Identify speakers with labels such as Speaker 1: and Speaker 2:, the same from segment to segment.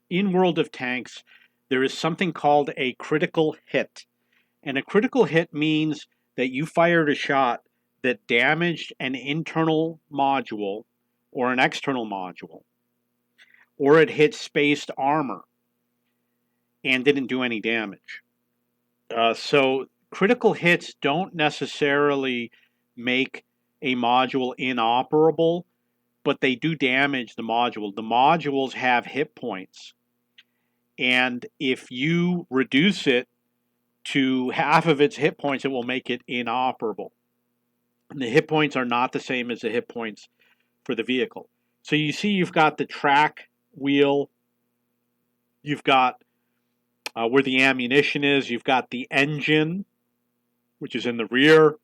Speaker 1: in World of Tanks, there is something called a critical hit. And a critical hit means that you fired a shot that damaged an internal module or an external module, or it hit spaced armor and didn't do any damage. So critical hits don't necessarily make a module inoperable, but they do damage the module. The modules have hit points, and if you reduce it to half of its hit points, it will make it inoperable. And the hit points are not the same as the hit points for the vehicle. So you see, you've got the track wheel, you've got where the ammunition is, you've got the engine, which is in the rear.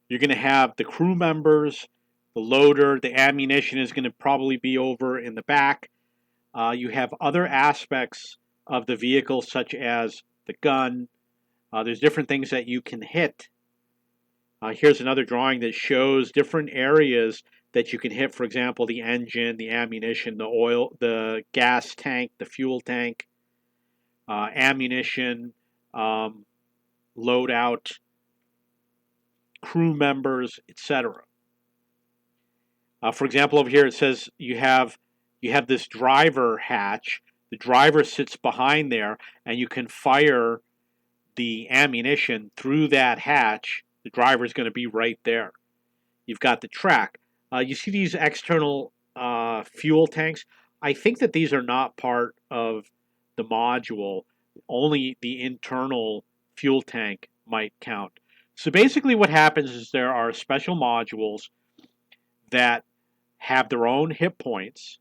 Speaker 1: You're going to have the crew members, the loader, the ammunition is going to probably be over in the back. You have other aspects of the vehicle, such as the gun. There's different things that you can hit. Here's another drawing that shows different areas that you can hit. For example, the engine, the ammunition, the oil, the gas tank, the fuel tank, ammunition, loadout, crew members, etc. For example, over here it says you have this driver hatch. The driver sits behind there, and you can fire the ammunition through that hatch. The driver is going to be right there. You've got the track. You see these external fuel tanks? I think that these are not part of the module. Only the internal fuel tank might count. So basically what happens is there are special modules that have their own hit points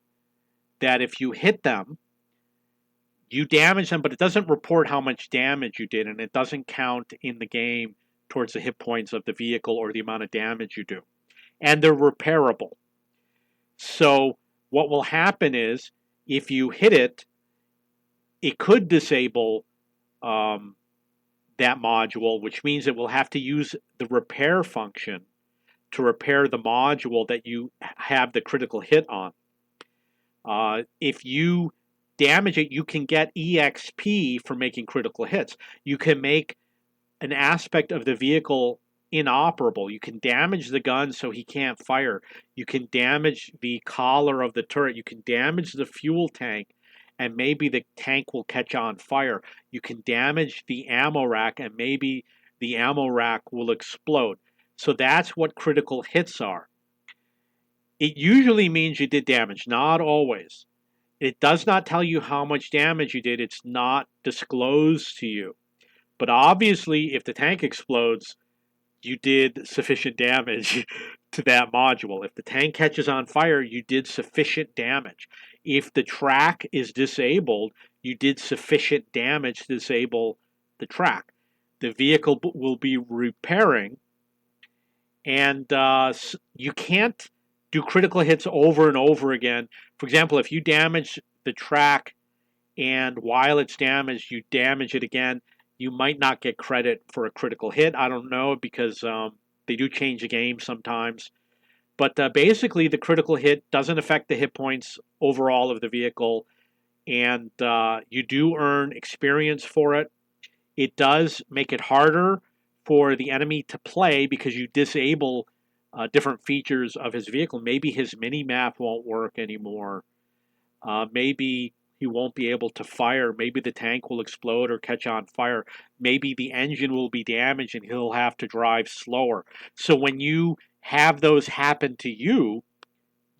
Speaker 1: that if you hit them, you damage them, but it doesn't report how much damage you did, and it doesn't count in the game towards the hit points of the vehicle or the amount of damage you do. And they're repairable. So what will happen is if you hit it, it could disable that module, which means it will have to use the repair function to repair the module that you have the critical hit on. If you damage it, you can get EXP for making critical hits. You can make an aspect of the vehicle inoperable. You can damage the gun so he can't fire. You can damage the collar of the turret. You can damage the fuel tank, and maybe the tank will catch on fire. You can damage the ammo rack, and maybe the ammo rack will explode. So that's what critical hits are. It usually means you did damage, not always. It does not tell you how much damage you did. It's not disclosed to you. But obviously, if the tank explodes, you did sufficient damage to that module. If the tank catches on fire, you did sufficient damage. If the track is disabled, you did sufficient damage to disable the track. The vehicle will be repairing, and you can't do critical hits over and over again. For example, if you damage the track and while it's damaged, you damage it again, you might not get credit for a critical hit. I don't know, because they do change the game sometimes. But basically, the critical hit doesn't affect the hit points overall of the vehicle, and you do earn experience for it. It does make it harder for the enemy to play because you disable different features of his vehicle. Maybe his mini map won't work anymore. Maybe he won't be able to fire. Maybe the tank will explode or catch on fire. Maybe the engine will be damaged and he'll have to drive slower. So when you have those happen to you,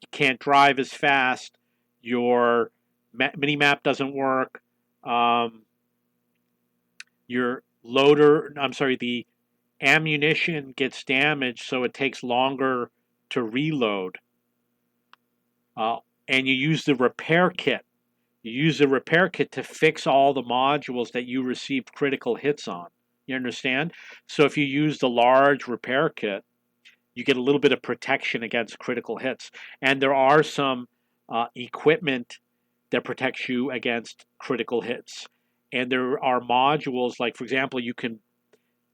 Speaker 1: you can't drive as fast. Your mini map doesn't work. Your loader, I'm sorry, the ammunition gets damaged, so it takes longer to reload. And you use the repair kit. You use the repair kit to fix all the modules that you received critical hits on. You understand? So if you use the large repair kit, you get a little bit of protection against critical hits. And there are some equipment that protects you against critical hits. And there are modules, like, for example, you can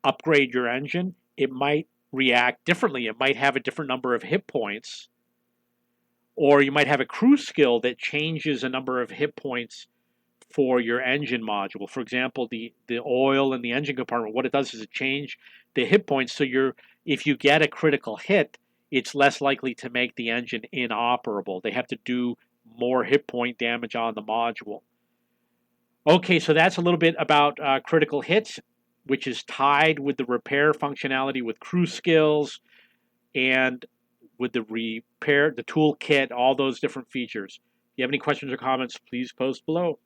Speaker 1: upgrade your engine. It might react differently. It might have a different number of hit points, Or you might have a crew skill that changes a number of hit points for your engine module. For example, the oil in the engine compartment, what it does is it change the hit points so if you get a critical hit, it's less likely to make the engine inoperable. They have to do more hit point damage on the module. Okay, so that's a little bit about critical hits, which is tied with the repair functionality with crew skills and with the toolkit, all those different features. If you have any questions or comments, please post below.